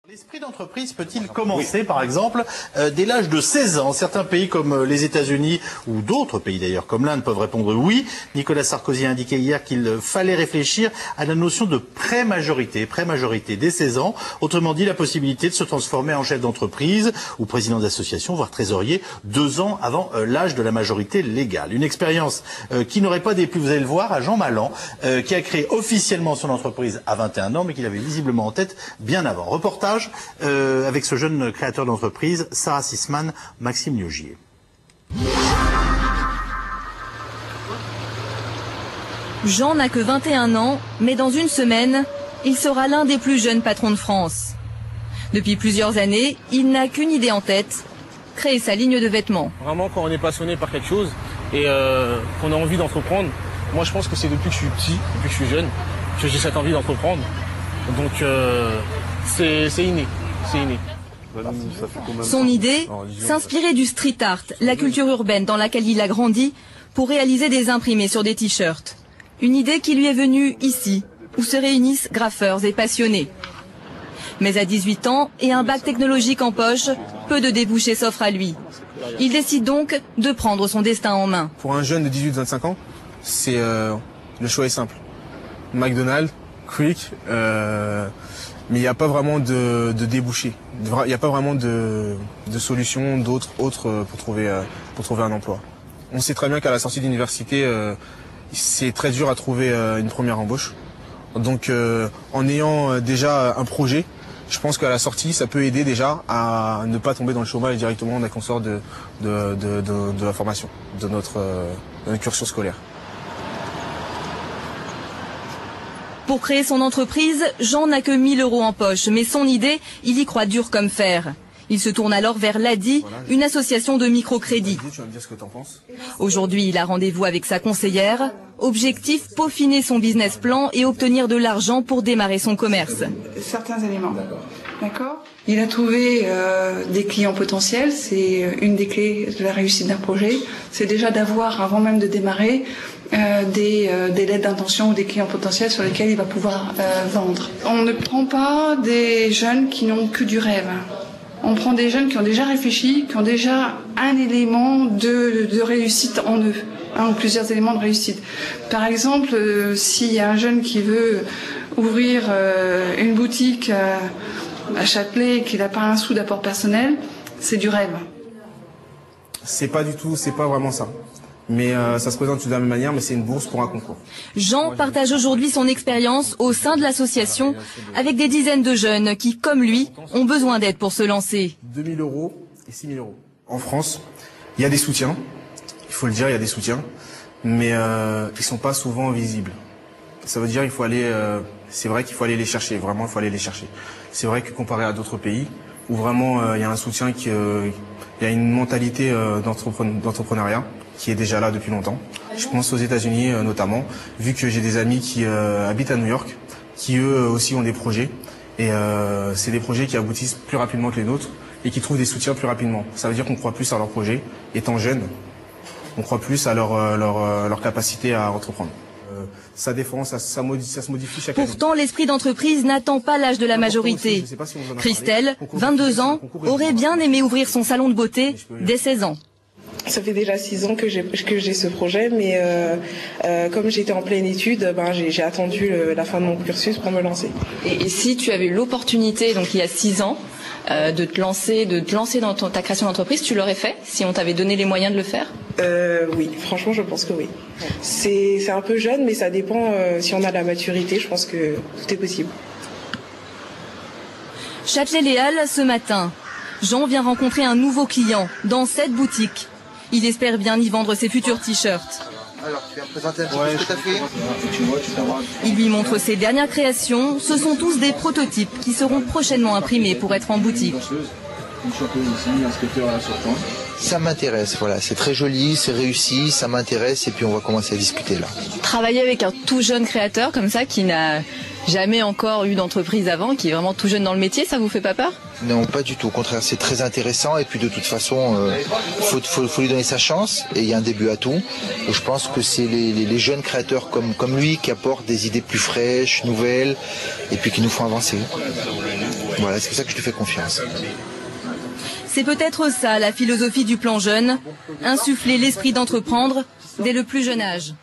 L'esprit d'entreprise peut-il commencer, par exemple, dès l'âge de 16 ans? Certains pays comme les États-Unis ou d'autres pays d'ailleurs comme l'Inde peuvent répondre oui. Nicolas Sarkozy a indiqué hier qu'il fallait réfléchir à la notion de pré-majorité dès 16 ans. Autrement dit, la possibilité de se transformer en chef d'entreprise ou président d'association, voire trésorier, 2 ans avant l'âge de la majorité légale. Une expérience qui n'aurait pas déplu, vous allez le voir, à Jean Malan, qui a créé officiellement son entreprise à 21 ans, mais qu'il avait visiblement en tête bien avant. Reportage avec ce jeune créateur d'entreprise, Sarah Sisman, Maxime Liogier. Jean n'a que 21 ans, mais dans une semaine, il sera l'un des plus jeunes patrons de France. Depuis plusieurs années, il n'a qu'une idée en tête, créer sa ligne de vêtements. Vraiment, quand on est passionné par quelque chose et qu'on a envie d'entreprendre, moi je pense que c'est depuis que je suis petit, depuis que je suis jeune, que j'ai cette envie d'entreprendre. Donc c'est inné, c'est inné. Son idée, s'inspirer du street art, la culture urbaine dans laquelle il a grandi, pour réaliser des imprimés sur des t-shirts. Une idée qui lui est venue ici, où se réunissent graffeurs et passionnés. Mais à 18 ans et un bac technologique en poche, peu de débouchés s'offrent à lui. Il décide donc de prendre son destin en main. Pour un jeune de 18-25 ans, le choix est simple. McDonald's, Quick, mais il n'y a pas vraiment de débouchés. Il n'y a pas vraiment de solutions autres pour trouver un emploi. On sait très bien qu'à la sortie d'université, c'est très dur à trouver une première embauche. Donc en ayant déjà un projet, je pense qu'à la sortie, ça peut aider déjà à ne pas tomber dans le chômage directement dès qu'on sort de la formation, de notre cursus scolaire. Pour créer son entreprise, Jean n'a que 1 000 € en poche, mais son idée, il y croit dur comme fer. Il se tourne alors vers l'ADI, une association de microcrédit. Aujourd'hui, il a rendez-vous avec sa conseillère. Objectif, peaufiner son business plan et obtenir de l'argent pour démarrer son commerce. Certains éléments. D'accord. Il a trouvé des clients potentiels. C'est une des clés de la réussite d'un projet. C'est déjà d'avoir, avant même de démarrer, des lettres d'intention ou des clients potentiels sur lesquels il va pouvoir vendre. On ne prend pas des jeunes qui n'ont que du rêve. On prend des jeunes qui ont déjà réfléchi, qui ont déjà un élément de réussite en eux, un ou plusieurs éléments de réussite. Par exemple, s'il y a un jeune qui veut ouvrir une boutique à Châtelet et qu'il n'a pas un sou d'apport personnel, c'est du rêve. C'est pas vraiment ça. Mais ça se présente de la même manière, mais c'est une bourse pour un concours. Jean partage aujourd'hui son expérience au sein de l'association avec des dizaines de jeunes qui, comme lui, ont besoin d'aide pour se lancer. 2 000 € et 6 000 €. En France, il y a des soutiens, il faut le dire, il y a des soutiens, mais ils sont pas souvent visibles. Ça veut dire il faut aller, c'est vrai qu'il faut aller les chercher, vraiment il faut aller les chercher. C'est vrai que comparé à d'autres pays, où vraiment il y a un soutien, il y a une mentalité d'entrepreneuriat qui est déjà là depuis longtemps. Je pense aux États-Unis notamment, vu que j'ai des amis qui habitent à New York, qui eux aussi ont des projets. Et c'est des projets qui aboutissent plus rapidement que les nôtres et qui trouvent des soutiens plus rapidement. Ça veut dire qu'on croit plus à leur projet, étant jeune, on croit plus à leur capacité à entreprendre. Ça se modifie chaque année. Pourtant, l'esprit d'entreprise n'attend pas l'âge de la majorité. Christelle, 22 ans, aurait bien aimé ouvrir son salon de beauté dès 16 ans. Ça fait déjà 6 ans que j'ai ce projet, mais comme j'étais en pleine étude, j'ai attendu la fin de mon cursus pour me lancer. Et si tu avais eu l'opportunité, donc il y a 6 ans, de te lancer dans ta création d'entreprise, tu l'aurais fait si on t'avait donné les moyens de le faire? Oui, franchement, je pense que oui. C'est un peu jeune, mais ça dépend si on a de la maturité. Je pense que tout est possible. Châtelet-Léal, ce matin, Jean vient rencontrer un nouveau client dans cette boutique. Il espère bien y vendre ses futurs t-shirts. Alors, tu vas me présenter un petit peu ce que tu as fait. Il lui montre ses dernières créations. Ce sont tous des prototypes qui seront prochainement imprimés pour être en boutique. Ça m'intéresse, voilà, c'est très joli, c'est réussi, ça m'intéresse et puis on va commencer à discuter là. Travailler avec un tout jeune créateur comme ça qui n'a jamais encore eu d'entreprise avant, qui est vraiment tout jeune dans le métier, ça vous fait pas peur? Non, pas du tout, au contraire, c'est très intéressant et puis de toute façon, faut lui donner sa chance et il y a un début à tout. Et je pense que c'est les jeunes créateurs comme lui qui apportent des idées plus fraîches, nouvelles et puis qui nous font avancer. Voilà, c'est pour ça que je lui fais confiance. C'est peut-être ça la philosophie du plan jeune, insuffler l'esprit d'entreprendre dès le plus jeune âge.